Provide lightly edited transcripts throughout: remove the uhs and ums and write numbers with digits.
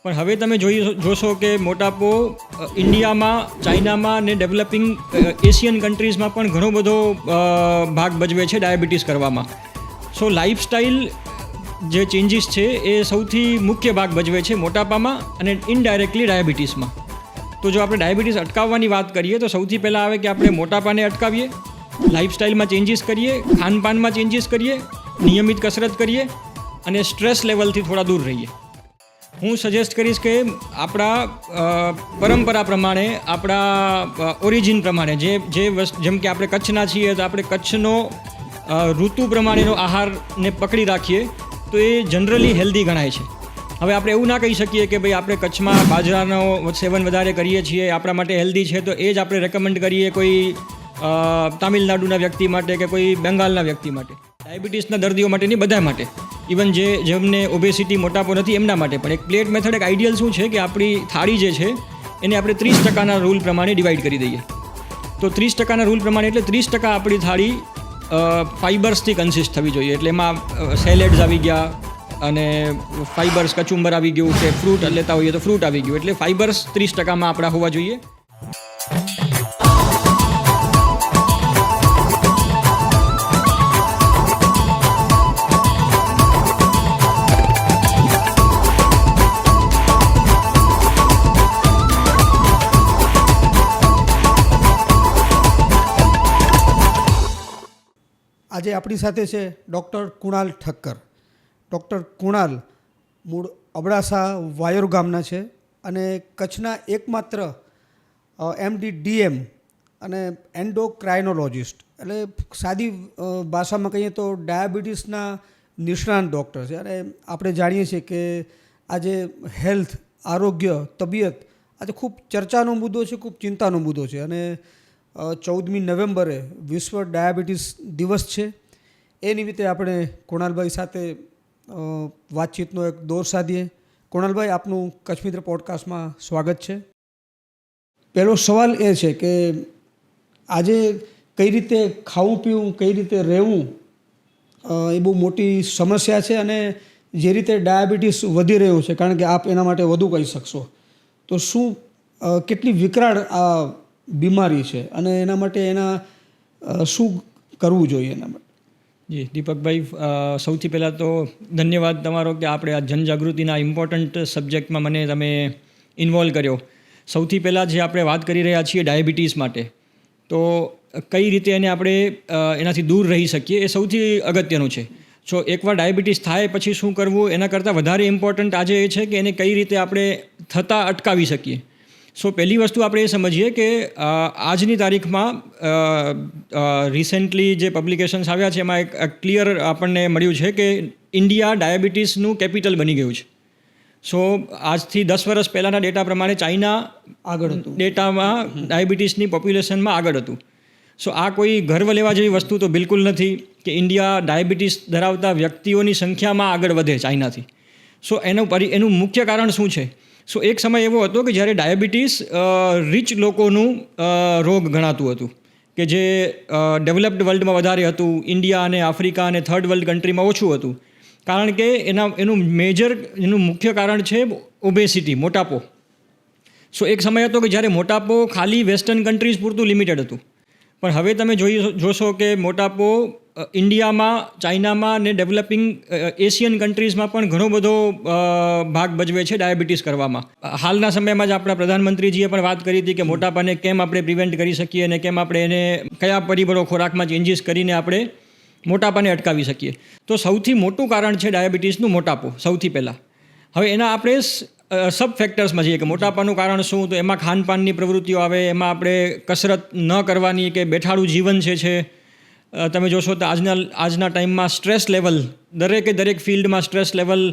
પણ હવે તમે જોશો કે મોટાપો ઇન્ડિયામાં, ચાઇનામાં ને ડેવલપિંગ એશિયન કન્ટ્રીઝમાં પણ ઘણો બધો ભાગ ભજવે છે ડાયાબિટીસ કરવામાં. સો લાઈફસ્ટાઈલ જે ચેન્જીસ છે એ સૌથી મુખ્ય ભાગ ભજવે છે મોટાપામાં અને ઇનડાયરેક્ટલી ડાયાબિટીસમાં. તો જો આપણે ડાયાબિટીસ અટકાવવાની વાત કરીએ તો સૌથી પહેલાં આવે કે આપણે મોટાપાને અટકાવીએ, લાઈફસ્ટાઈલમાં ચેન્જીસ કરીએ, ખાનપાનમાં ચેન્જીસ કરીએ, નિયમિત કસરત કરીએ અને સ્ટ્રેસ લેવલથી થોડા દૂર રહીએ. હું સજેસ્ટ કરીશ કે આપણા પરંપરા પ્રમાણે, આપણા ઓરિજિન પ્રમાણે જેમ કે આપણે કચ્છના છીએ તો આપણે કચ્છનો ઋતુ પ્રમાણેનો આહારને પકડી રાખીએ તો એ જનરલી હેલ્ધી ગણાય છે. હવે આપણે એવું ના કહી શકીએ કે ભાઈ આપણે કચ્છમાં બાજરાનો સેવન વધારે કરીએ છીએ, આપણા માટે હેલ્ધી છે, તો એ જ આપણે રેકમેન્ડ કરીએ કોઈ તામિલનાડુના વ્યક્તિ માટે કે કોઈ બેંગાલના વ્યક્તિ માટે. ડાયાબિટીસના દર્દીઓ માટે નહીં, બધા માટે. ઇવન જેમને ઓબેસિટી, મોટાપો નથી એમના માટે પણ એક પ્લેટ મેથડ, એક આઈડિયલ શું છે કે આપણી થાળી જે છે એને આપણે 30% રૂલ પ્રમાણે ડિવાઈડ કરી દઈએ. તો 30% રૂલ પ્રમાણે એટલે 30% આપણી થાળી ફાઇબર્સથી કન્સિસ્ટ થવી જોઈએ. એટલે એમાં સેલેડ્સ આવી ગયા અને ફાઇબર્સ, કચુંબર આવી ગયું, કે ફ્રૂટ લેતા હોઈએ તો ફ્રૂટ આવી ગયું. એટલે ફાઇબર્સ 30%માં આપણા હોવા જોઈએ. આજે આપણી સાથે છે ડૉક્ટર કુણાલ ઠક્કર. ડૉક્ટર કુણાલ મૂળ અબડાસા વાયોર ગામના છે અને કચ્છના એકમાત્ર MD-DM અને એન્ડોક્રાઇનોલોજિસ્ટ, એટલે સાદી ભાષામાં કહીએ તો ડાયાબિટીસના નિષ્ણાત ડૉક્ટર છે. અને આપણે જાણીએ છીએ કે આજે હેલ્થ, આરોગ્ય, તબિયત આજે ખૂબ ચર્ચાનો મુદ્દો છે, ખૂબ ચિંતાનો મુદ્દો છે. અને 14મી નવેમ્બરે વિશ્વ ડાયાબિટીસ દિવસ છે. એ નિમિત્તે આપણે કુણાલભાઈ સાથે વાતચીતનો એક દોર સાધીએ. કુણાલભાઈ, આપનું કચ્છ મિત્ર પોડકાસ્ટમાં સ્વાગત છે. પહેલો સવાલ એ છે કે આજે કઈ રીતે ખાવું પીવું, કઈ રીતે રહેવું એ બહુ મોટી સમસ્યા છે. અને જે રીતે ડાયાબિટીસ વધી રહ્યું છે, કારણ કે આપ એના માટે વધુ કહી શકશો, તો શું કેટલી વિકરાળ આ બીમારી છે અને એના માટે શું કરવું જોઈએ એના માટે? જી દીપકભાઈ, સૌથી પહેલાં તો ધન્યવાદ તમારો કે આપણે આ જનજાગૃતિના ઇમ્પોર્ટન્ટ સબ્જેક્ટમાં મને તમે ઇન્વોલ્વ કર્યો. સૌથી પહેલાં જે આપણે વાત કરી રહ્યા છીએ ડાયાબિટીસ માટે, તો કઈ રીતે એને આપણે એનાથી દૂર રહી શકીએ એ સૌથી અગત્યનું છે. જો એકવાર ડાયાબિટીસ થાય પછી શું કરવું, એના કરતાં વધારે ઇમ્પોર્ટન્ટ આજે એ છે કે એને કઈ રીતે આપણે થતાં અટકાવી શકીએ. સો પહેલી વસ્તુ આપણે એ સમજીએ કે આજની તારીખમાં રિસેન્ટલી જે પબ્લિકેશન્સ આવ્યા છે એમાં એક ક્લિયર આપણને મળ્યું છે કે ઇન્ડિયા ડાયાબિટીસનું કેપિટલ બની ગયું છે. સો આજથી 10 વર્ષ પહેલાંના ડેટા પ્રમાણે ચાઇના આગળ હતું, ડેટામાં ડાયાબિટીસની પોપ્યુલેશનમાં આગળ હતું. સો આ કોઈ ગર્વ લેવા જેવી વસ્તુ તો બિલકુલ નથી કે ઇન્ડિયા ડાયાબિટીસ ધરાવતા વ્યક્તિઓની સંખ્યામાં આગળ વધે ચાઇનાથી. સો એનું મુખ્ય કારણ શું છે? સો એક સમય એવો હતો કે જ્યારે ડાયાબિટીસ રિચ લોકોનું રોગ ગણાતું હતું, કે જે ડેવલપ્ડ વર્લ્ડમાં વધારે હતું, ઇન્ડિયા અને આફ્રિકા અને થર્ડ વર્લ્ડ કન્ટ્રીમાં ઓછું હતું. કારણ કે એનું મુખ્ય કારણ છે ઓબેસિટી, મોટાપો. સો એક સમય હતો કે જ્યારે મોટાપો ખાલી વેસ્ટર્ન કન્ટ્રીઝ પૂરતું લિમિટેડ હતું. પણ હવે તમે જોશો કે મોટાપો ઇન્ડિયામાં, ચાઇનામાં ને ડેવલપિંગ એશિયન કન્ટ્રીઝમાં પણ ઘણો બધો ભાગ ભજવે છે ડાયાબિટીસ કરવામાં. હાલના સમયમાં જ આપણા પ્રધાનમંત્રીજીએ પણ વાત કરી હતી કે મોટાપાને કેમ આપણે પ્રિવેન્ટ કરી શકીએ અને કેમ આપણે એને કયા પરિબળો ખોરાકમાં ચેન્જીસ કરીને આપણે મોટાપાને અટકાવી શકીએ. તો સૌથી મોટું કારણ છે ડાયાબિટીસનું મોટાપો, સૌથી પહેલાં. હવે એના આપણે સબ ફેક્ટર્સમાં જઈએ કે મોટાપાનું કારણ શું, તો એમાં ખાનપાનની પ્રવૃત્તિઓ આવે, એમાં આપણે કસરત ન કરવાની કે બેઠાડું જીવન છે. તમે જોશો તો આજના ટાઈમમાં સ્ટ્રેસ લેવલ, દરેક ફિલ્ડમાં સ્ટ્રેસ લેવલ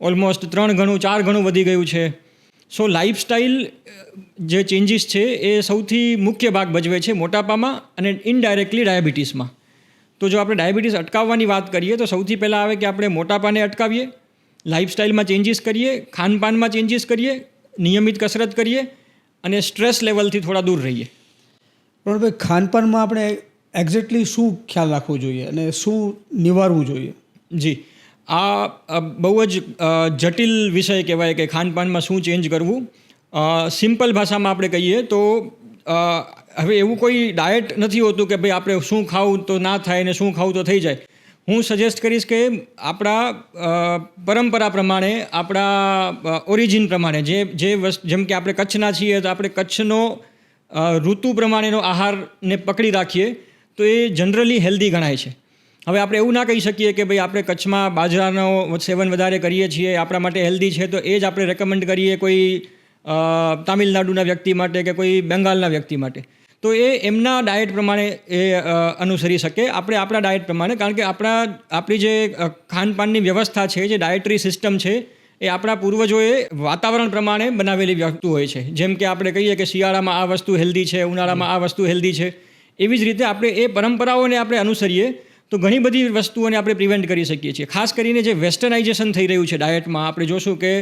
ઓલમોસ્ટ 3 ગણું 4 ગણું વધી ગયું છે. સો લાઈફસ્ટાઈલ જે ચેન્જીસ છે એ સૌથી મુખ્ય ભાગ ભજવે છે મોટાપામાં અને ઇનડાયરેક્ટલી ડાયાબિટીસમાં. તો જો આપણે ડાયાબિટીસ અટકાવવાની વાત કરીએ તો સૌથી પહેલાં આવે કે આપણે મોટાપાને અટકાવીએ, લાઈફસ્ટાઈલમાં ચેન્જીસ કરીએ, ખાનપાનમાં ચેન્જીસ કરીએ, નિયમિત કસરત કરીએ અને સ્ટ્રેસ લેવલથી થોડા દૂર રહીએ. પણ ભાઈ, ખાનપાનમાં આપણે એક્ઝેક્ટલી શું ખ્યાલ રાખવો જોઈએ અને શું નિવારવું જોઈએ? જી, બહુ જ જટિલ વિષય કહેવાય કે ખાનપાનમાં શું ચેન્જ કરવું. સિમ્પલ ભાષામાં આપણે કહીએ તો હવે એવું કોઈ ડાયટ નથી હોતું કે ભાઈ આપણે શું ખાવું તો ના થાય ને શું ખાવું તો થઈ જાય. હું સજેસ્ટ કરીશ કે આપણા પરંપરા પ્રમાણે, આપણા ઓરિજિન પ્રમાણે જેમ કે આપણે કચ્છના છીએ તો આપણે કચ્છનો ઋતુ પ્રમાણેનો આહારને પકડી રાખીએ તો એ જનરલી હેલ્ધી ગણાય છે. હવે આપણે એવું ના કહી શકીએ કે ભાઈ આપણે કચ્છમાં બાજરાનો સેવન વધારે કરીએ છીએ, આપણા માટે હેલ્ધી છે તો એ જ આપણે રેકમેન્ડ કરીએ કોઈ તામિલનાડુના વ્યક્તિ માટે કે કોઈ બેંગાલના વ્યક્તિ માટે. તો એ એમના ડાયટ પ્રમાણે એ અનુસરી શકે. આપણે આપણા ડાયટ પ્રમાણે, કારણ કે આપણી જે ખાનપાનની વ્યવસ્થા છે, જે ડાયટરી સિસ્ટમ છે, એ આપણા પૂર્વજોએ વાતાવરણ પ્રમાણે બનાવેલી વસ્તુ હોય છે. જેમ કે આપણે કહીએ કે શિયાળામાં આ વસ્તુ હેલ્ધી છે, ઉનાળામાં આ વસ્તુ હેલ્ધી છે. એવી જ રીતે આપણે એ પરંપરાઓને આપણે અનુસરીએ તો ઘણી બધી વસ્તુઓને આપણે પ્રિવેન્ટ કરી શકીએ છીએ. ખાસ કરીને જે વેસ્ટર્નાઇઝેશન થઈ રહ્યું છે ડાયટમાં, આપણે જોશું કે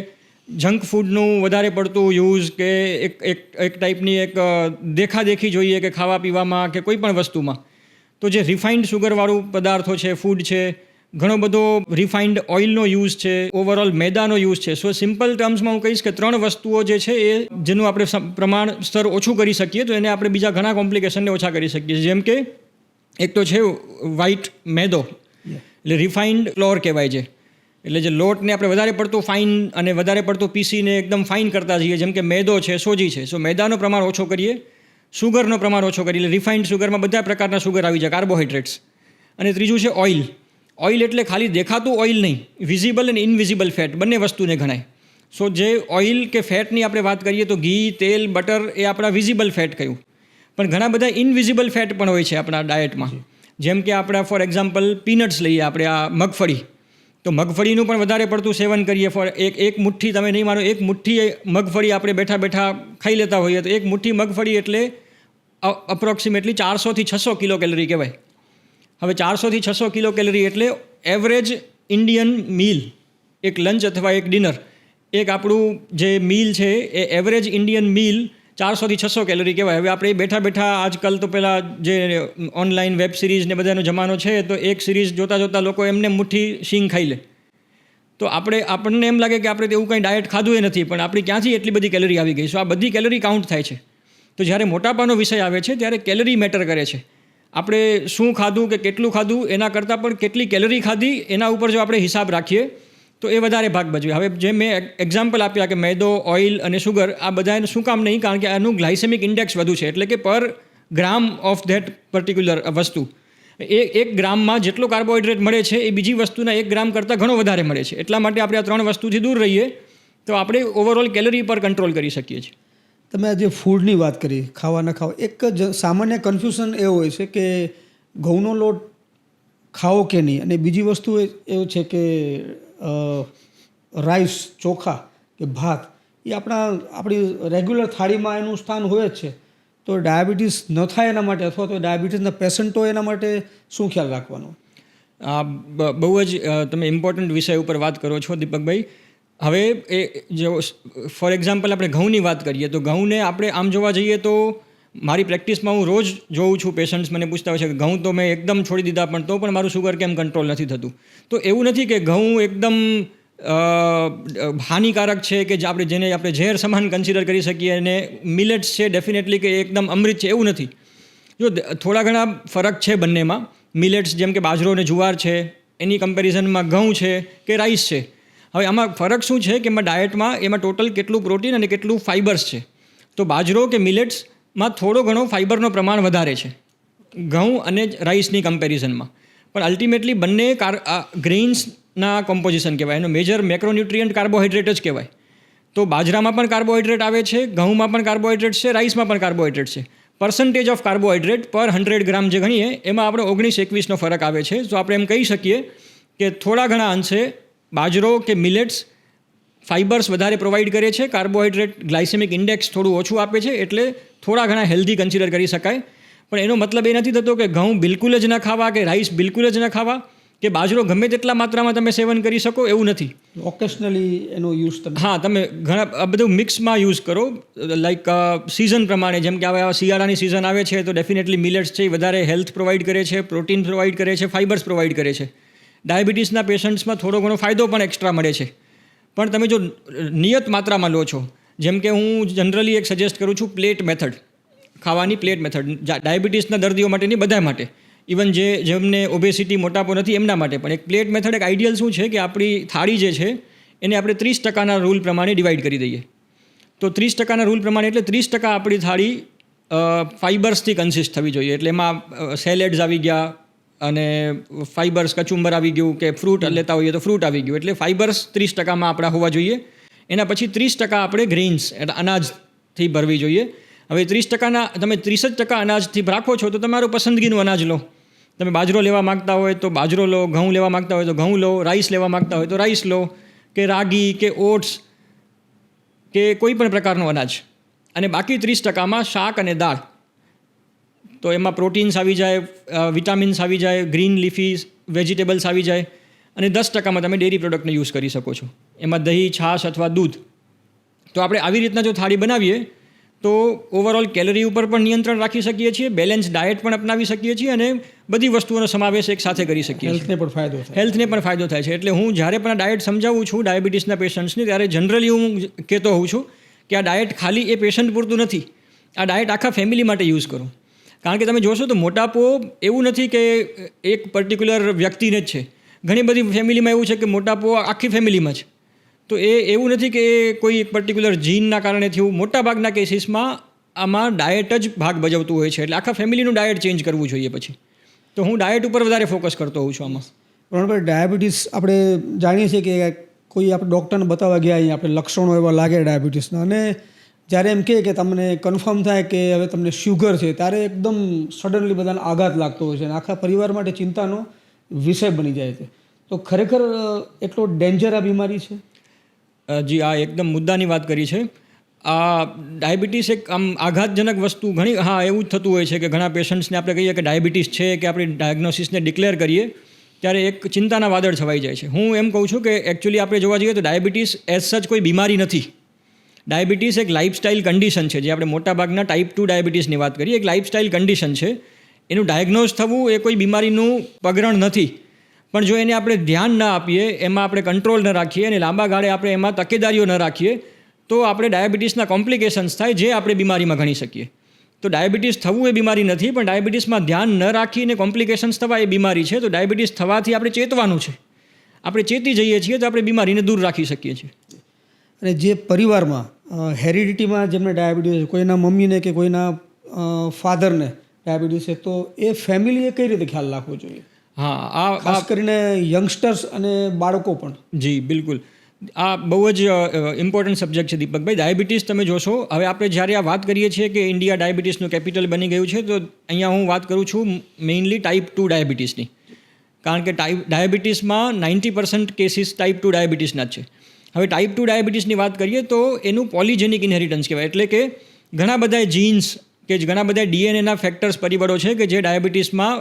જંક ફૂડનું વધારે પડતું યુઝ કે એક ટાઈપની એક દેખાદેખી જોઈએ કે ખાવા પીવામાં કે કોઈ પણ વસ્તુમાં, તો જે રિફાઇન્ડ સુગરવાળું પદાર્થો છે, ફૂડ છે, ઘણો બધો રિફાઇન્ડ ઓઇલનો યુઝ છે, ઓવરઓલ મેદાનો યુઝ છે. સો સિમ્પલ ટર્મ્સમાં હું કહીશ કે 3 વસ્તુઓ જે છે એ જેનું આપણે પ્રમાણ સ્તર ઓછું કરી શકીએ તો એને આપણે બીજા ઘણા કોમ્પ્લિકેશનને ઓછા કરી શકીએ છીએ. જેમ કે એક તો છે વ્હાઇટ મેદો, એટલે રિફાઇન્ડ ફ્લોર કહેવાય છે. એટલે જે લોટને આપણે વધારે પડતું ફાઇન અને વધારે પડતું પીસીને એકદમ ફાઇન કરતા જઈએ, જેમ કે મેદો છે, સોજી છે. સો મેદાનું પ્રમાણ ઓછો કરીએ, સુગરનું પ્રમાણ ઓછો કરીએ. એટલે રિફાઇન્ડ સુગરમાં બધા પ્રકારના સુગર આવી જાય, કાર્બોહાઈડ્રેટ્સ. અને ત્રીજું છે ઓઇલ. ઓઇલ એટલે ખાલી દેખાતું ઓઇલ નહીં, વિઝિબલ અને ઇનવિઝિબલ ફેટ બંને વસ્તુને ગણાય. સો જે ઓઇલ કે ફેટની આપણે વાત કરીએ તો ઘી, તેલ, બટર એ આપણા વિઝિબલ ફેટ કહ્યું. પણ ઘણા બધા ઇનવિઝિબલ ફેટ પણ હોય છે આપણા ડાયટમાં. જેમ કે આપણા ફોર એક્ઝામ્પલ પીનટ્સ લઈએ, આપણે આ મગફળી. તો મગફળીનું પણ વધારે પડતું સેવન કરીએ. એક મુઠ્ઠી, તમે નહીં માનો, એક મુઠ્ઠી મગફળી આપણે બેઠા બેઠા ખાઈ લેતા હોઈએ તો એક મુઠ્ઠી મગફળી એટલે અપ્રોક્સિમેટલી 400 થી 600 કિલો કેલરી કહેવાય. હવે 400 થી 600 કિલો કેલરી એટલે એવરેજ ઇન્ડિયન મીલ, એક લંચ અથવા એક ડિનર, એક આપણું જે મીલ છે એ એવરેજ ઇન્ડિયન મીલ 400 થી 600 કેલરી કહેવાય. હવે આપણે બેઠા બેઠા આજકાલ તો પહેલાં જે ઓનલાઈન વેબ સિરીઝ ને બધાનો જમાનો છે તો એક સિરીઝ જોતાં જોતાં લોકો એમને મુઠ્ઠી શીંગ ખાઈ લે. તો આપણને એમ લાગે કે આપણે એવું કંઈ ડાયટ ખાધું એ નથી, પણ આપણી ક્યાંથી એટલી બધી કેલરી આવી ગઈ. સો આ બધી કેલરી કાઉન્ટ થાય છે. તો જ્યારે મોટાપાનો વિષય આવે છે ત્યારે કેલરી મેટર કરે છે. આપણે શું ખાધું કે કેટલું ખાધું એના કરતાં પણ કેટલી કેલરી ખાધી એના ઉપર જો આપણે હિસાબ રાખીએ તો એ વધારે ભાગ ભજવે. હવે જે મેં એક્ઝામ્પલ આપ્યા કે મેદો, ઓઇલ અને સુગર, આ બધાને શું કામ નહીં? કારણ કે આનું ગ્લાયસેમિક ઇન્ડેક્સ વધુ છે. એટલે કે પર ગ્રામ ઓફ ધેટ પર્ટિક્યુલર વસ્તુ, એક ગ્રામમાં જેટલો કાર્બોહાઈડ્રેટ મળે છે એ બીજી વસ્તુના 1 ગ્રામ કરતાં ઘણો વધારે મળે છે. એટલા માટે આપણે આ 3 વસ્તુથી દૂર રહીએ તો આપણે ઓવરઓલ કેલરી પર કંટ્રોલ કરી શકીએ છીએ. તમે આજે ફૂડની વાત કરી, ખાવા ન ખાવા, એક જ સામાન્ય કન્ફ્યુઝન એ હોય છે કે ઘઉંનો લોટ ખાવો કે નહીં, અને બીજી વસ્તુ એવું છે કે રાઈસ, ચોખા કે ભાત એ આપણી રેગ્યુલર થાળીમાં એનું સ્થાન હોય જ છે. તો ડાયાબિટીસ ન થાય એના માટે, અથવા તો ડાયાબિટીસના પેશન્ટો એના માટે શું ખ્યાલ રાખવાનો? બહુ જ તમે ઇમ્પોર્ટન્ટ વિષય ઉપર વાત કરો છો દીપકભાઈ. હવે એ જો ફોર એક્ઝામ્પલ આપણે ઘઉંની વાત કરીએ તો ઘઉંને આપણે આમ જોવા જઈએ તો મારી પ્રેક્ટિસમાં હું રોજ જોઉં છું, પેશન્ટ્સ મને પૂછતા હોય છે કે ઘઉં તો મેં એકદમ છોડી દીધા પણ તો પણ મારું શુગર કેમ કંટ્રોલ નથી થતું. તો એવું નથી કે ઘઉં એકદમ હાનિકારક છે કે જેને આપણે ઝેર સમાન કન્સિડર કરી શકીએ, અને મિલેટ્સ છે ડેફિનેટલી કે એકદમ અમૃત છે, એવું નથી. જો થોડા ઘણા ફરક છે બંનેમાં. મિલેટ્સ જેમ કે બાજરો અને જુવાર છે, એની કમ્પેરિઝનમાં ઘઉં છે કે રાઈસ છે. હવે આમાં ફરક શું છે કે એમાં ડાયટમાં એમાં ટોટલ કેટલું પ્રોટીન અને કેટલું ફાઇબર્સ છે. તો બાજરો કે મિલેટ્સમાં થોડો ઘણો ફાઇબરનો પ્રમાણ વધારે છે ઘઉં અને રાઈસની કમ્પેરિઝનમાં. પણ અલ્ટિમેટલી બંને ગ્રેઇન્સના કોમ્પોઝિશન કહેવાય. એનો મેજર મેક્રોન્યુટ્રિયન્ટ કાર્બોહાઈડ્રેટ જ કહેવાય. તો બાજરામાં પણ કાર્બોહાઈડ્રેટ આવે છે, ઘઉંમાં પણ કાર્બોહાઈડ્રેટ છે, રાઈસમાં પણ કાર્બોહાઈડ્રેટ છે. પર્સન્ટેજ ઓફ કાર્બોહાઈડ્રેટ પર 100 ગ્રામ જે ગણીએ એમાં આપણે 19-21નો ફરક આવે છે. તો આપણે એમ કહી શકીએ કે થોડા ઘણા અંશે બાજરો કે મિલેટ્સ ફાઇબર્સ વધારે પ્રોવાઈડ કરે છે, કાર્બોહાઈડ્રેટ ગ્લાયસેમિક ઇન્ડેક્સ થોડું ઓછું આપે છે, એટલે થોડા ઘણા હેલ્ધી કન્સિડર કરી શકાય. પણ એનો મતલબ એ નથી થતો કે ઘઉં બિલકુલ જ ન ખાવા કે રાઈસ બિલકુલ જ ન ખાવા કે બાજરો ગમે તેટલા માત્રામાં તમે સેવન કરી શકો એવું નથી. ઓકેશનલી એનો યુઝ તમે, હા, તમે ઘણા બધું મિક્સમાં યુઝ કરો, લાઈક સિઝન પ્રમાણે. જેમ કે હવે શિયાળાની સિઝન આવે છે તો ડેફિનેટલી મિલેટ્સ છે એ વધારે હેલ્થ પ્રોવાઈડ કરે છે, પ્રોટીન પ્રોવાઈડ કરે છે, ફાઇબર્સ પ્રોવાઈડ કરે છે. ડાયાબિટીસના પેશન્ટ્સમાં થોડો ઘણો ફાયદો પણ એક્સ્ટ્રા મળે છે. પણ તમે જો નિયત માત્રામાં લો છો, જેમ કે હું જનરલી એક સજેસ્ટ કરું છું પ્લેટ મેથડ, ખાવાની પ્લેટ મેથડ, ડાયાબિટીસના દર્દીઓ માટે નહીં, બધા માટે, ઇવન જેમને ઓબેસિટી મોટાપો નથી એમના માટે પણ એક પ્લેટ મેથડ એક આઈડિયલ શું છે કે આપણી થાળી જે છે એને આપણે 30% રૂલ પ્રમાણે ડિવાઈડ કરી દઈએ. તો 30% રૂલ પ્રમાણે એટલે 30% આપણી થાળી ફાઇબર્સથી કન્સિસ્ટ થવી જોઈએ. એટલે એમાં સેલેડ્સ આવી ગયા અને ફાઇબર્સ કચુંબર આવી ગયું, કે ફ્રૂટ લેતા હોઈએ તો ફ્રૂટ આવી ગયું, એટલે ફાઇબર્સ 30% આપણા હોવા જોઈએ. એના પછી 30% આપણે ગ્રેઇન્સ એટલે અનાજથી ભરવી જોઈએ. હવે 30%ના તમે 30% અનાજથી રાખો છો તો તમારું પસંદગીનું અનાજ લો. તમે બાજરો લેવા માગતા હોય તો બાજરો લો, ઘઉં લેવા માગતા હોય તો ઘઉં લો, રાઈસ લેવા માગતા હોય તો રાઈસ લો, કે રાગી કે ઓટ્સ કે કોઈ પણ પ્રકારનું અનાજ. અને બાકી 30%માં શાક અને દાળ. તો એમાં પ્રોટીન્સ આવી જાય, વિટામિન્સ આવી જાય, ગ્રીન લીફી વેજીટેબલ્સ આવી જાય, અને 10%માં તમે ડેરી પ્રોડક્ટનો યુઝ કરી શકો છો, એમાં દહીં, છાશ અથવા દૂધ. તો આપણે આવી રીતના જો થાળી બનાવીએ તો ઓવરઓલ કેલરી ઉપર પણ નિયંત્રણ રાખી શકીએ છીએ, બેલેન્સ ડાયટ પણ અપનાવી શકીએ છીએ, અને બધી વસ્તુઓનો સમાવેશ એક સાથે કરી શકીએ છીએ. હેલ્થને પણ ફાયદો થાય છે. એટલે હું જ્યારે પણ આ ડાયટ સમજાવું છું ડાયાબિટીસના પેશન્ટ્સને, ત્યારે જનરલી હું કહેતો હોઉં છું કે આ ડાયટ ખાલી એ પેશન્ટ પૂરતું નથી, આ ડાયટ આખા ફેમિલી માટે યુઝ કરો. કારણ કે તમે જોશો તો મોટાપો એવું નથી કે એક પર્ટિક્યુલર વ્યક્તિને જ છે, ઘણી બધી ફેમિલીમાં એવું છે કે મોટાપો આખી ફેમિલીમાં છે. તો એવું નથી કે કોઈ એક પર્ટિક્યુલર જીનના કારણે થયું. મોટાભાગના કેસીસમાં આમાં ડાયટ જ ભાગ ભજવતું હોય છે. એટલે આખા ફેમિલીનું ડાયટ ચેન્જ કરવું જોઈએ પછી. તો હું ડાયટ ઉપર વધારે ફોકસ કરતો હોઉં છું આમાં. પ્રણભાઈ, ડાયાબિટીસ આપણે જાણીએ છીએ કે કોઈ આપણે ડૉક્ટરને બતાવવા ગયા અહીંયા આપણે લક્ષણો એવા લાગે ડાયાબિટીસના, અને જ્યારે એમ કહે કે તમને કન્ફર્મ થાય કે હવે તમને શુગર છે, ત્યારે એકદમ સડનલી બધાને આઘાત લાગતો હોય છે અને આખા પરિવાર માટે ચિંતાનો વિષય બની જાય છે. તો ખરેખર એટલો ડેન્જર આ બીમારી છે? જી, આ એકદમ મુદ્દાની વાત કરી છે. આ ડાયાબિટીસ એક આમ આઘાતજનક વસ્તુ ઘણી, હા એવું જ થતું હોય છે કે ઘણા પેશન્ટ્સને આપણે કહીએ કે ડાયાબિટીસ છે, કે આપણી ડાયગ્નોસિસને ડિક્લેર કરીએ ત્યારે એક ચિંતાના વાદળ છવાઈ જાય છે. હું એમ કહું છું કે એકચ્યુઅલી આપણે જોવા જઈએ તો ડાયાબિટીસ એઝ સચ કોઈ બીમારી નથી. ડાયાબિટીસ એક લાઇફસ્ટાઇલ કન્ડિશન છે. જે આપણે મોટાભાગના ટાઈપ 2 ડાયાબિટીસની વાત કરીએ, એક લાઇફસ્ટાઇલ કન્ડિશન છે. એનું ડાયગ્નોઝ થવું એ કોઈ બીમારીનું પગરણ નથી. પણ જો એને આપણે ધ્યાન ન આપીએ, એમાં આપણે કંટ્રોલ ન રાખીએ અને લાંબા ગાળે આપણે એમાં તકેદારીઓ ન રાખીએ તો આપણે ડાયાબિટીસના કોમ્પ્લિકેશન્સ થાય, જે આપણે બીમારીમાં ગણી શકીએ. તો ડાયાબિટીસ થવું એ બીમારી નથી, પણ ડાયાબિટીસમાં ધ્યાન ન રાખીને કોમ્પ્લિકેશન્સ થવા એ બીમારી છે. તો ડાયાબિટીસ થવાથી આપણે ચેતવાનું છે. આપણે ચેતી જઈએ છીએ તો આપણે બીમારીને દૂર રાખી શકીએ છીએ. અને જે પરિવારમાં હેરિડિટીમાં જેમને ડાયાબિટીસ, કોઈના મમ્મીને કે કોઈના ફાધરને ડાયાબિટીસ છે, તો એ ફેમિલીએ કઈ રીતે ખ્યાલ રાખવો જોઈએ? હા, આ ખાસ કરીને યંગસ્ટર્સ અને બાળકો પણ. જી બિલકુલ, આ બહુ જ ઇમ્પોર્ટન્ટ સબ્જેક્ટ છે દીપકભાઈ. ડાયાબિટીસ તમે જોશો, હવે આપણે જ્યારે આ વાત કરીએ છીએ કે ઇન્ડિયા ડાયાબિટીસનું કેપિટલ બની ગયું છે, તો અહીંયા હું વાત કરું છું મેઇનલી ટાઈપ 2 ડાયાબિટીસની. કારણ કે ડાયાબિટીસમાં 90% કેસીસ ટાઈપ 2 ડાયાબિટીસના જ છે. હવે ટાઈપ 2 ડાયાબિટીસની વાત કરીએ તો એનું પોલિજેનિક ઇનહેરિટન્સ કહેવાય. એટલે કે ઘણા બધા જીન્સ કે ઘણા બધા ડીએનએના ફેક્ટર્સ, પરિબળો છે કે જે ડાયાબિટીસમાં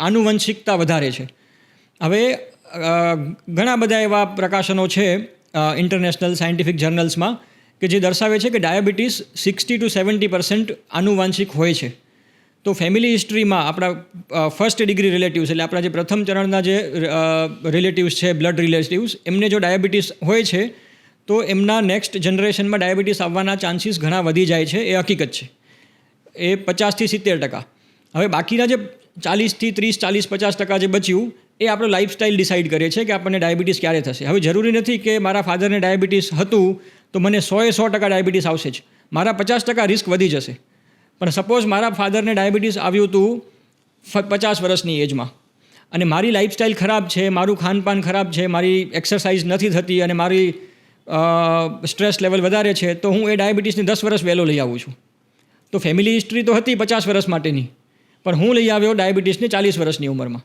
આનુવંશિકતા વધારે છે. હવે ઘણા બધા એવા પ્રકાશનો છે ઇન્ટરનેશનલ સાયન્ટિફિક જર્નલ્સમાં કે જે દર્શાવે છે કે ડાયાબિટીસ 60 to 70% આનુવંશિક હોય છે. તો ફેમિલી હિસ્ટ્રીમાં આપણા ફર્સ્ટ ડિગ્રી રિલેટિવ્સ, એટલે આપણા જે પ્રથમ ચરણના જે રિલેટિવ્સ છે, બ્લડ રિલેટિવ્સ, એમને જો ડાયાબિટીસ હોય છે તો એમના નેક્સ્ટ જનરેશનમાં ડાયાબિટીસ આવવાના ચાન્સીસ ઘણા વધી જાય છે. એ હકીકત છે. એ 50 થી 70%. હવે બાકીના જે 40 થી 30, 40, 50% જે બચ્યું એ આપણો લાઇફસ્ટાઇલ ડિસાઇડ કરે છે કે આપણને ડાયાબિટીસ ક્યારે થશે. હવે જરૂરી નથી કે મારા ફાધરને ડાયાબિટીસ હતું તો મને 100% ડાયાબિટીસ આવશે જ. મારા 50% રિસ્ક વધી જશે. પણ સપોઝ મારા ફાધરને ડાયાબિટીસ આવ્યું હતું 50 વર્ષની એજમાં, અને મારી લાઇફસ્ટાઇલ ખરાબ છે, મારું ખાનપાન ખરાબ છે, મારી એક્સરસાઇઝ નથી થતી અને મારી સ્ટ્રેસ લેવલ વધારે છે, તો હું એ ડાયાબિટીસને 10 વર્ષ વહેલો લઈ આવું છું. તો ફેમિલી હિસ્ટ્રી તો હતી 50 વર્ષ માટેની, પણ હું લઈ આવ્યો ડાયાબિટીસને 40 વર્ષની ઉંમરમાં.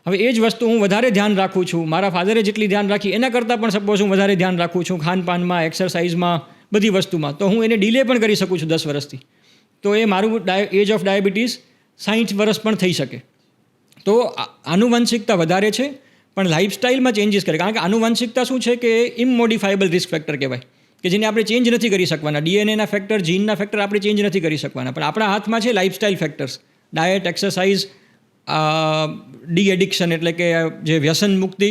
હવે એ જ વસ્તુ હું વધારે ધ્યાન રાખું છું, મારા ફાધરે જેટલી ધ્યાન રાખી એના કરતાં પણ સપોઝ હું વધારે ધ્યાન રાખું છું ખાનપાનમાં, એક્સરસાઇઝમાં, બધી વસ્તુમાં, તો હું એને ડિલે પણ કરી શકું છું 10 વર્ષથી. તો એ મારું એજ ઓફ ડાયાબિટીસ 60 વર્ષ પણ થઈ શકે. તો આનુવંશિકતા વધારે છે, પણ લાઇફસ્ટાઇલમાં ચેન્જીસ કરે. કારણ કે આનુવંશિકતા શું છે કે ઇમમોડિફાયેબલ રિસ્ક ફેક્ટર કહેવાય, કે જેને આપણે ચેન્જ નથી કરી શકવાના. ડીએનએના ફેક્ટર, જીનના ફેક્ટર આપણે ચેન્જ નથી કરી શકવાના, પણ આપણા હાથમાં છે lifestyle factors, diet, exercise, D addiction એટલે કે જે વ્યસન મુક્તિ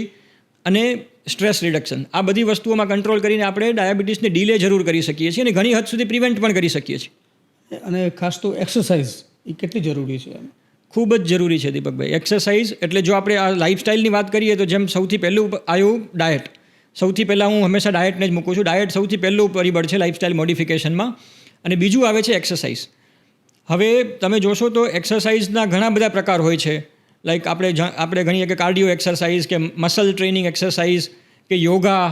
અને સ્ટ્રેસ રિડક્શન, આ બધી વસ્તુઓમાં કંટ્રોલ કરીને આપણે ડાયાબિટીસને ડીલે જરૂર કરી શકીએ છીએ અને ઘણી હદ સુધી પ્રિવેન્ટ પણ કરી શકીએ છીએ. અને ખાસ તો એક્સરસાઇઝ એ કેટલી જરૂરી છે? ખૂબ જ જરૂરી છે દીપકભાઈ. એક્સરસાઇઝ એટલે જો આપણે આ લાઇફસ્ટાઇલની વાત કરીએ તો જેમ સૌથી પહેલું આવ્યું ડાયટ. સૌથી પહેલાં હું હંમેશા ડાયટને જ મૂકું છું. ડાયટ સૌથી પહેલું પરિબળ છે લાઇફસ્ટાઇલ મોડિફિકેશનમાં. અને બીજું આવે છે એક્સરસાઇઝ. હવે તમે જોશો તો એક્સરસાઇઝના ઘણા બધા પ્રકાર હોય છે. લાઈક આપણે ગણીએ કે કાર્ડિયો એક્સરસાઇઝ કે મસલ ટ્રેનિંગ એક્સરસાઇઝ કે યોગા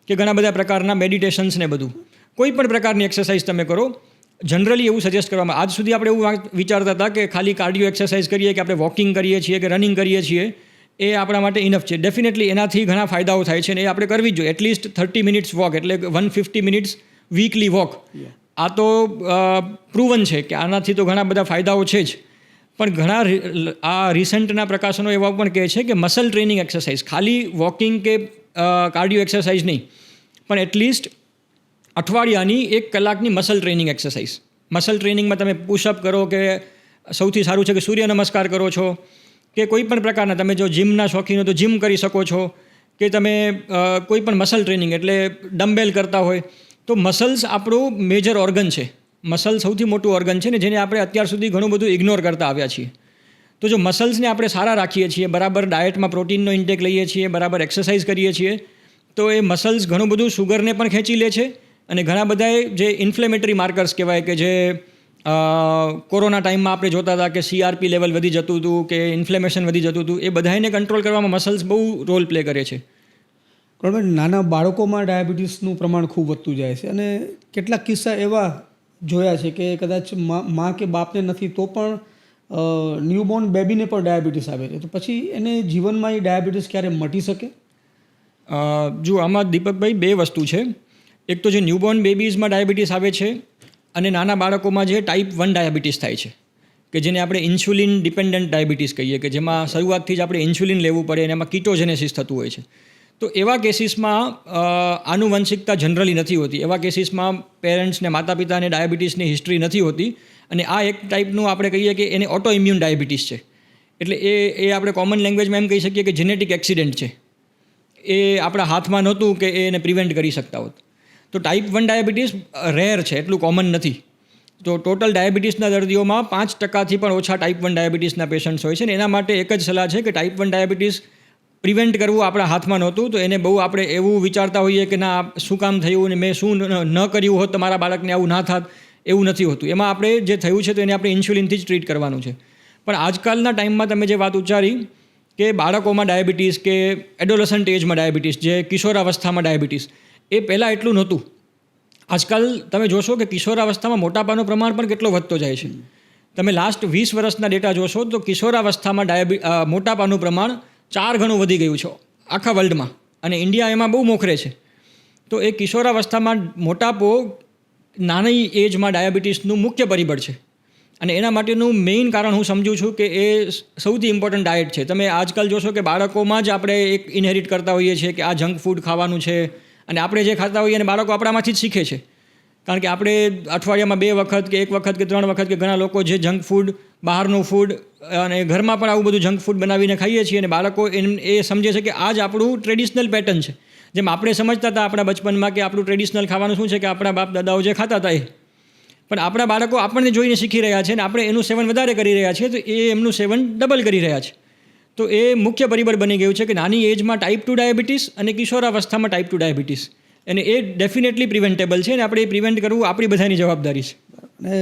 કે ઘણા બધા પ્રકારના મેડિટેશન્સ ને બધું. કોઈ પણ પ્રકારની એક્સરસાઇઝ તમે કરો, જનરલી એવું સજેસ્ટ કરવામાં, આજ સુધી આપણે એવું વિચારતા હતા કે ખાલી કાર્ડિયો એક્સરસાઇઝ કરીએ કે આપણે વોકિંગ કરીએ છીએ કે રનિંગ કરીએ છીએ એ આપણા માટે ઇનફ છે. ડેફિનેટલી એનાથી ઘણા ફાયદાઓ થાય છે અને એ આપણે કરવી જ જોઈએ. એટલીસ્ટ 30 મિનિટ્સ વોક એટલે 150 મિનિટ્સ વીકલી વોક. આ તો પ્રૂવન છે કે આનાથી તો ઘણા બધા ફાયદાઓ છે જ. પણ ઘણા આ રિસન્ટના પ્રકાશનો એવા પણ કહે છે કે મસલ ટ્રેનિંગ એક્સરસાઇઝ, ખાલી વોકિંગ કે કાર્ડિયો એક્સરસાઇઝ નહીં, પણ એટલીસ્ટ અઠવાડિયાની 1 કલાકની મસલ ટ્રેનિંગ એક્સરસાઇઝ. મસલ ટ્રેનિંગમાં તમે પુશઅપ કરો કે સૌથી સારું છે કે સૂર્ય નમસ્કાર કરો છો કે કોઈ પણ પ્રકારના, તમે જો જિમના શોખીન હો તો જિમ કરી શકો છો કે તમે કોઈ પણ મસલ ટ્રેનિંગ એટલે ડમ્બેલ કરતા હોય. તો મસલ્સ આપણું મેજર ઓર્ગન છે. મસલ સૌથી મોટું ઓર્ગન છે ને જેને આપણે અત્યાર સુધી ઘણું બધું ઇગ્નોર કરતા આવ્યા છીએ. તો જો મસલ્સને આપણે સારા રાખીએ છીએ, બરાબર ડાયટમાં પ્રોટીનનો ઇન્ટેક લઈએ છીએ, બરાબર એક્સરસાઇઝ કરીએ છીએ, તો એ મસલ્સ ઘણું બધું શુગરને પણ ખેંચી લે છે. અને ઘણા બધાએ જે ઇન્ફ્લેમેટરી માર્કર્સ કહેવાય કે જે કોરોના ટાઈમમાં આપણે જોતા હતા કે CRP લેવલ વધી જતું હતું કે ઇન્ફ્લેમેશન વધી જતું હતું, એ બધાને કંટ્રોલ કરવામાં મસલ્સ બહુ રોલ પ્લે કરે છે. નાના બાળકોમાં ડાયાબિટીસનું પ્રમાણ ખૂબ વધતું જાય છે અને કેટલાક કિસ્સા એવા જોયા છે કે કદાચ મા કે બાપને નથી તો પણ ન્યૂબોર્ન બેબીને પણ ડાયાબિટીસ આવે છે. તો પછી એને જીવનમાં એ ડાયાબિટીસ ક્યારે મટી શકે? જો આમાં દીપકભાઈ 2 વસ્તુ છે. એક તો જે ન્યૂબોર્ન બેબીઝમાં ડાયાબિટીસ આવે છે અને નાના બાળકોમાં જે ટાઈપ 1 ડાયાબિટીસ થાય છે કે જેને આપણે ઇન્સ્યુલિન ડિપેન્ડન્ટ ડાયાબિટીસ કહીએ કે જેમાં શરૂઆતથી જ આપણે ઇન્સ્યુલિન લેવું પડે અને એમાં કીટોજેનેસિસ થતું હોય છે. તો એવા કેસીસમાં આનુવંશિકતા જનરલી નથી હોતી. એવા કેસીસમાં પેરેન્ટ્સને, માતા પિતાને ડાયાબિટીસની હિસ્ટ્રી નથી હોતી અને આ એક ટાઈપનું આપણે કહીએ કે એને ઓટો ઇમ્યુન ડાયાબિટીસ છે. એટલે એ આપણે કોમન લેંગ્વેજમાં એમ કહી શકીએ કે જેનેટિક એક્સિડન્ટ છે. એ આપણા હાથમાં નહોતું કે એને પ્રિવેન્ટ કરી શકતા હોત. તો ટાઈપ 1 ડાયાબિટીસ રેર છે, એટલું કોમન નથી. તો ટોટલ ડાયાબિટીસના દર્દીઓમાં 5% પણ ઓછા ટાઈપ 1 ડાયાબિટીસના પેશન્ટ્સ હોય છે ને એના માટે એક જ સલાહ છે કે ટાઈપ 1 ડાયાબિટીસ પ્રિવેન્ટ કરવું આપણા હાથમાં નહોતું. તો એને બહુ આપણે એવું વિચારતા હોઈએ કે ના શું કામ થયું અને મેં શું ન કર્યું હોત તો મારા બાળકને આવું ના થાત, એવું નથી હોતું. એમાં આપણે જે થયું છે તો એને આપણે ઇન્સ્યુલિનથી જ ટ્રીટ કરવાનું છે. પણ આજકાલના ટાઈમમાં તમે જે વાત ઉચ્ચારી કે બાળકોમાં ડાયાબિટીસ કે એડોલસન્ટ એજમાં ડાયાબિટીસ, જે કિશોરાવસ્થામાં ડાયાબિટીસ, એ પહેલાં એટલું નહોતું. આજકાલ તમે જોશો કે કિશોરાવસ્થામાં મોટાપાનું પ્રમાણ પણ કેટલો વધતો જાય છે. તમે લાસ્ટ 20 વર્ષના ડેટા જોશો તો કિશોરાવસ્થામાં મોટાપાનું પ્રમાણ 4 ગણું વધી ગયું છે આખા વર્લ્ડમાં અને ઇન્ડિયા એમાં બહુ મોખરે છે. તો એ કિશોરાવસ્થામાં મોટાપો નાની એજમાં ડાયાબિટીસનું મુખ્ય પરિબળ છે અને એના માટેનું મેઇન કારણ હું સમજું છું કે એ સૌથી ઇમ્પોર્ટન્ટ ડાયટ છે. તમે આજકાલ જોશો કે બાળકોમાં જ આપણે એક ઇનહેરિટ કરતા હોઈએ છીએ કે આ જંક ફૂડ ખાવાનું છે અને આપણે જે ખાતા હોઈએ અને બાળકો આપણામાંથી જ શીખે છે. કારણ કે આપણે અઠવાડિયામાં 2 વખત કે 1 વખત કે 3 વખત કે ઘણા લોકો જે જંક ફૂડ, બહારનું ફૂડ અને ઘરમાં પણ આવું બધું જંક ફૂડ બનાવીને ખાઈએ છીએ અને બાળકો એ સમજે છે કે આ જ આપણું ટ્રેડિશનલ પેટર્ન છે. જેમ આપણે સમજતા હતા આપણા બચપનમાં કે આપણું ટ્રેડિશનલ ખાવાનું શું છે કે આપણા બાપ દાદાઓ જે ખાતા હતા એ, પણ આપણા બાળકો આપણને જોઈને શીખી રહ્યા છે અને આપણે એનું સેવન વધારે કરી રહ્યા છીએ તો એ એમનું સેવન ડબલ કરી રહ્યા છે. તો એ મુખ્ય પરિબળ બની ગયું છે કે નાની એજમાં ટાઈપ 2 ડાયાબિટીસ અને કિશોરાવસ્થામાં ટાઈપ 2 ડાયાબિટીસ, અને એ ડેફિનેટલી પ્રિવેન્ટેબલ છે અને આપણે એ પ્રિવેન્ટ કરવું આપણી બધાની જવાબદારી છે. અને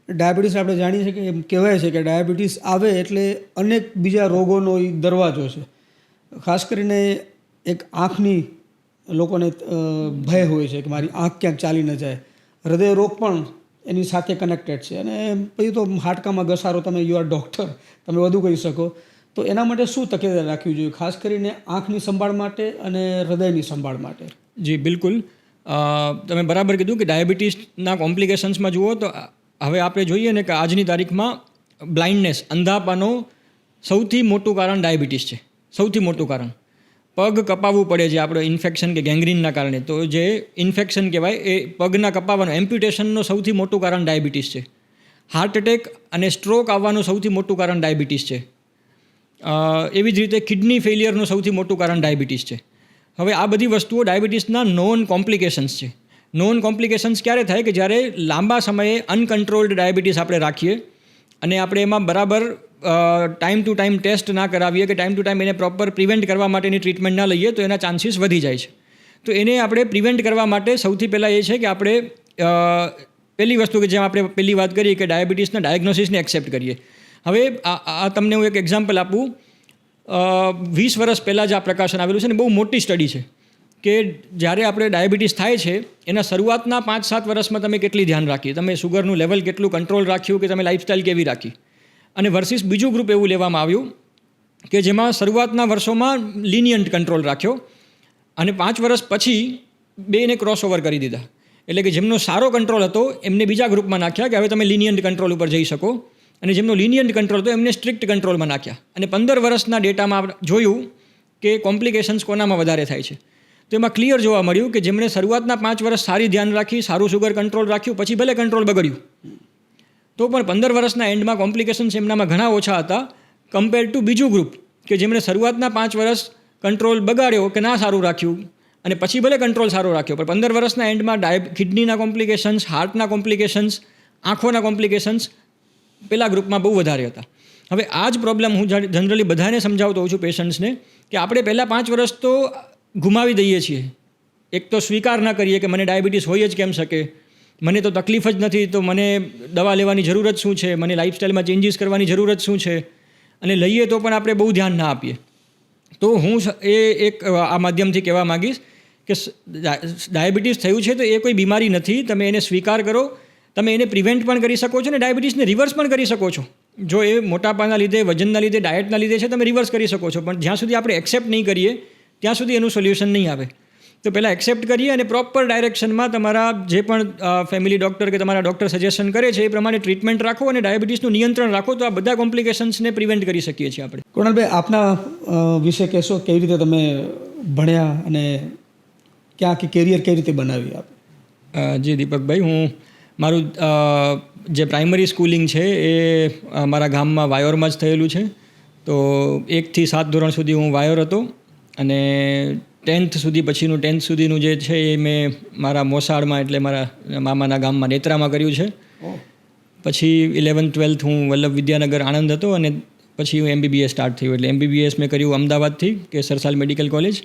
ડાયાબિટીસ આપણે જાણીએ છીએ કે એમ કહેવાય છે કે ડાયાબિટીસ આવે એટલે અનેક બીજા રોગોનો દરવાજો છે. ખાસ કરીને એક આંખની લોકોને ભય હોય છે કે મારી આંખ ક્યાંક ચાલી ન જાય. હૃદય રોગ પણ એની સાથે કનેક્ટેડ છે અને પછી તો હાડકામાં ઘસારો, તમે યુ આર ડૉક્ટર, તમે વધુ કહી શકો. તો એના માટે શું તકેદારી રાખવી જોઈએ, ખાસ કરીને આંખની સંભાળ માટે અને હૃદયની સંભાળ માટે? જી બિલકુલ, તમે બરાબર કીધું કે ડાયાબિટીસના કોમ્પ્લિકેશન્સમાં જુઓ તો હવે આપણે જોઈએ ને કે આજની તારીખમાં બ્લાઇન્ડનેસ, અંધાપાનો સૌથી મોટું કારણ ડાયાબિટીસ છે. સૌથી મોટું કારણ. પગ કપાવવું પડે છે આપણે ઇન્ફેક્શન કે ગેંગ્રીનના કારણે. તો જે ઇન્ફેક્શન કહેવાય એ પગના કપાવવાનું, એમ્પ્યુટેશનનું સૌથી મોટું કારણ ડાયાબિટીસ છે. હાર્ટ એટેક અને સ્ટ્રોક આવવાનું સૌથી મોટું કારણ ડાયાબિટીસ છે. એવી જ રીતે કિડની ફેલિયરનું સૌથી મોટું કારણ ડાયાબિટીસ છે. હવે આ બધી વસ્તુઓ ડાયાબિટીસના નોન કોમ્પ્લિકેશન્સ છે. નોન કોમ્પ્લિકેશન્સ ક્યારે થાય કે જ્યારે લાંબા સમયે અનકન્ટ્રોલ્ડ ડાયાબિટીસ આપણે રાખીએ અને આપણે એમાં બરાબર ટાઈમ ટુ ટાઈમ ટેસ્ટ ના કરાવીએ કે ટાઈમ ટુ ટાઈમ એને પ્રોપર પ્રિવેન્ટ કરવા માટેની ટ્રીટમેન્ટ ના લઈએ તો એના ચાન્સીસ વધી જાય છે. તો એને આપણે પ્રિવેન્ટ કરવા માટે સૌથી પહેલાં એ છે કે આપણે પહેલી વસ્તુ કે જેમ આપણે પહેલી વાત કરી કે ડાયાબિટીસના ડાયગ્નોસિસને એક્સેપ્ટ કરીએ. હવે આ તમને હું એક એક્ઝામ્પલ આપું. 20 વર્ષ પહેલાં જ આ પ્રકાશન આવેલું છે ને બહુ મોટી સ્ટડી છે કે જ્યારે આપણે ડાયાબિટીસ થાય છે એના શરૂઆતના 5-7 વર્ષમાં તમે કેટલી ધ્યાન રાખી, તમે સુગરનું લેવલ કેટલું કંટ્રોલ રાખ્યું, કે તમે લાઇફસ્ટાઇલ કેવી રાખી. અને વર્સિસ બીજું ગ્રુપ એવું લેવામાં આવ્યું કે જેમાં શરૂઆતના વર્ષોમાં લિનિયન્ટ કંટ્રોલ રાખ્યો અને 5 વર્ષ પછી બેને ક્રોસઓવર કરી દીધા. એટલે કે જેમનો સારો કંટ્રોલ હતો એમને બીજા ગ્રુપમાં નાખ્યા કે હવે તમે લિનિયન્ટ કંટ્રોલ ઉપર જઈ શકો, અને જેમનો લિનિયન્ટ કંટ્રોલ હતો એમને સ્ટ્રિક્ટ કંટ્રોલમાં નાખ્યા. અને 15 વર્ષના ડેટામાં જોયું કે કોમ્પ્લિકેશન્સ કોનામાં વધારે થાય છે. તો એમાં ક્લિયર જોવા મળ્યું કે જેમણે શરૂઆતના 5 વર્ષ સારી ધ્યાન રાખી, સારું સુગર કંટ્રોલ રાખ્યું, પછી ભલે કંટ્રોલ બગડ્યું તો પણ 15 વર્ષના એન્ડમાં કોમ્પ્લિકેશન્સ એમનામાં ઘણા ઓછા હતા કમ્પેર ટુ બીજું ગ્રુપ કે જેમણે શરૂઆતના 5 વર્ષ કંટ્રોલ બગાડ્યો કે ના સારું રાખ્યું અને પછી ભલે કંટ્રોલ સારો રાખ્યો, પણ 15 વર્ષના એન્ડમાં કિડનીના કોમ્પ્લિકેશન્સ, હાર્ટના કોમ્પ્લિકેશન્સ, આંખોના કોમ્પ્લિકેશન્સ પેલા ગ્રુપમાં બહુ વધારે હતા. હવે આ જ પ્રોબ્લેમ હું જનરલી બધાને સમજાવતો હોઉં છું પેશન્ટ્સને કે આપણે પહેલાં 5 વર્ષ તો ગુમાવી દઈએ છીએ. એક તો સ્વીકાર ના કરીએ કે મને ડાયાબિટીસ હોય જ કેમ શકે, મને તો તકલીફ જ નથી, તો મને દવા લેવાની જરૂર જ શું છે, મને લાઇફસ્ટાઈલમાં ચેન્જીસ કરવાની જરૂર જ શું છે, અને લઈએ તો પણ આપણે બહુ ધ્યાન ના આપીએ. તો હું એક આ માધ્યમથી કહેવા માગીશ કે ડાયાબિટીસ થયું છે તો એ કોઈ બીમારી નથી. તમે એને સ્વીકાર કરો, તમે એને પ્રિવેન્ટ પણ કરી શકો છો અને ડાયાબિટીસને રિવર્સ પણ કરી શકો છો. જો એ મોટાપાના લીધે, વજનના લીધે, ડાયટના લીધે છે તમે રિવર્સ કરી શકો છો, પણ જ્યાં સુધી આપણે એક્સેપ્ટ નહીં કરીએ ત્યાં સુધી એનું સોલ્યુશન નહીં આવે. તો પહેલાં એક્સેપ્ટ કરીએ અને પ્રોપર ડાયરેક્શનમાં તમારા જે પણ ફેમિલી ડૉક્ટર કે તમારા ડૉક્ટર સજેશન કરે છે એ પ્રમાણે ટ્રીટમેન્ટ રાખો અને ડાયાબિટીસનું નિયંત્રણ રાખો, તો આ બધા કોમ્પ્લિકેશન્સને પ્રિવેન્ટ કરી શકીએ છીએ આપણે. કુણાલભાઈ, આપના વિશે કહેશો, કેવી રીતે તમે ભણ્યા અને ક્યાં કે કેરિયર કેવી રીતે બનાવી આપ? જી દીપકભાઈ, હું મારું જે પ્રાઇમરી સ્કૂલિંગ છે એ મારા ગામમાં વાયોરમાં જ થયેલું છે. તો 1 થી 7 ધોરણ સુધી હું વાયોર હતો અને 10th સુધી પછીનું 10th સુધીનું જે છે એ મેં મારા મોસાળમાં એટલે મારા મામાના ગામમાં નેત્રામાં કર્યું છે. પછી 11th 12th હું વલ્લભ વિદ્યાનગર આણંદ હતો અને પછી હું MBBS સ્ટાર્ટ થયું. એટલે MBBS મેં કર્યું અમદાવાદથી કેસર સાલ મેડિકલ કોલેજ.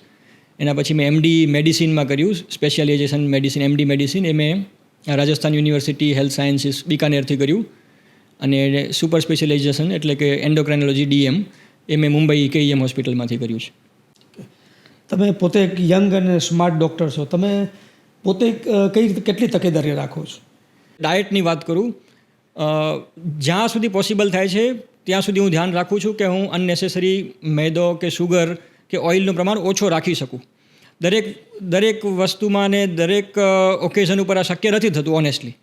એના પછી મેં MD મેડિસિનમાં કર્યું, સ્પેશિયલાઇઝેશન મેડિસિન, MD મેડિસિન એ મેં રાજસ્થાન યુનિવર્સિટી હેલ્થ સાયન્સીસ બિકાનેરથી કર્યું. અને સુપર સ્પેશિયલાઇઝેશન એટલે કે એન્ડોક્રાઇનોલોજી DM એ મેં મુંબઈ KEM હોસ્પિટલમાંથી કર્યું છે. તમે પોતે એક યંગ અને સ્માર્ટ ડૉક્ટર છો, તમે પોતે કઈ રીતે કેટલી તકેદારી રાખો છો? ડાયટની વાત કરું, જ્યાં સુધી પોસિબલ થાય છે ત્યાં સુધી હું ધ્યાન રાખું છું કે હું અનનેસેસરી મેદો કે સુગર કે ઓઇલનું પ્રમાણ ઓછો રાખી શકું. દરેક વસ્તુમાં ને દરેક ઓકેઝન ઉપર આ શક્ય નથી થતું ઓનેસ્ટલી,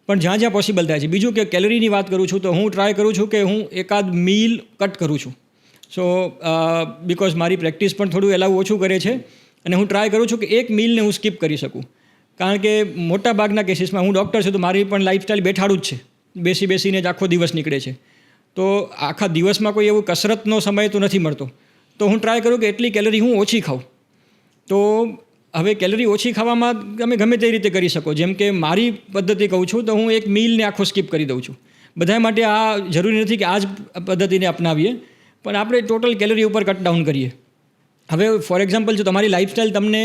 પણ જ્યાં જ્યાં પોસિબલ થાય છે. બીજું કે કેલરીની વાત કરું છું તો હું ટ્રાય કરું છું કે હું એકાદ મીલ કટ કરું છું. સો બિકોઝ મારી પ્રેક્ટિસ પણ થોડું એલાવ ઓછું કરે છે અને હું ટ્રાય કરું છું કે એક મીલને હું સ્કીપ કરી શકું. કારણ કે મોટા ભાગના કેસીસમાં હું ડૉક્ટર છું તો મારી પણ લાઇફસ્ટાઈલ બેઠાડું જ છે, બેસીને જ આખો દિવસ નીકળે છે. તો આખા દિવસમાં કોઈ એવું કસરતનો સમય તો નથી મળતો, તો હું ટ્રાય કરું કે એટલી કેલરી હું ઓછી ખાઉં. તો હવે કેલરી ઓછી ખાવામાં તમે ગમે તે રીતે કરી શકો. જેમ કે મારી પદ્ધતિ કહું છું તો હું એક મીલને આખો સ્કીપ કરી દઉં છું. બધા માટે આ જરૂરી નથી કે આ જ પદ્ધતિને અપનાવીએ, પણ આપણે ટોટલ કેલરી ઉપર કટ ડાઉન કરીએ. હવે ફોર એક્ઝામ્પલ જો તમારી લાઇફસ્ટાઈલ તમને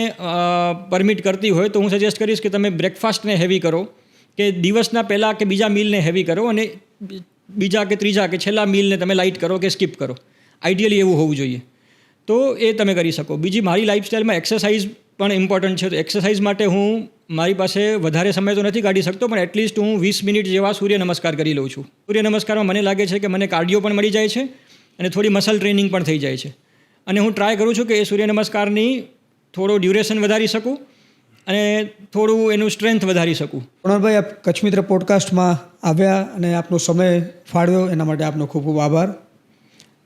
પરમિટ કરતી હોય તો હું સજેસ્ટ કરીશ કે તમે બ્રેકફાસ્ટને હેવી કરો, કે દિવસના પહેલાં કે બીજા મીલને હેવી કરો અને બીજા કે ત્રીજા કે છેલ્લા મીલને તમે લાઇટ કરો કે સ્કીપ કરો. આઈડિયલી એવું હોવું જોઈએ. તો એ તમે કરી શકો. બીજી મારી લાઇફસ્ટાઈલમાં એક્સરસાઇઝ પણ ઇમ્પોર્ટન્ટ છે. તો એક્સરસાઇઝ માટે હું મારી પાસે વધારે સમય તો નથી કાઢી શકતો, પણ એટલીસ્ટ હું 20 મિનિટ જેવા સૂર્ય નમસ્કાર કરી લઉં છું. સૂર્ય નમસ્કારમાં મને લાગે છે કે મને કાર્ડિયો પણ મળી જાય છે અને થોડી મસલ ટ્રેનિંગ પણ થઈ જાય છે. અને હું ટ્રાય કરું છું કે એ સૂર્ય નમસ્કારની થોડો ડ્યુરેશન વધારી શકું અને થોડું એનું સ્ટ્રેન્થ વધારી શકું. કુણાલભાઈ, આપ કચ્છ મિત્ર પોડકાસ્ટમાં આવ્યા અને આપનો સમય ફાળવ્યો એના માટે આપનો ખૂબ ખૂબ આભાર.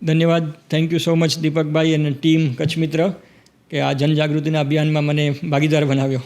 ધન્યવાદ. થેન્ક યુ સો મચ દીપકભાઈ અને ટીમ કચ્છ મિત્ર કે આ જનજાગૃતિના અભિયાનમાં મને ભાગીદાર બનાવ્યો.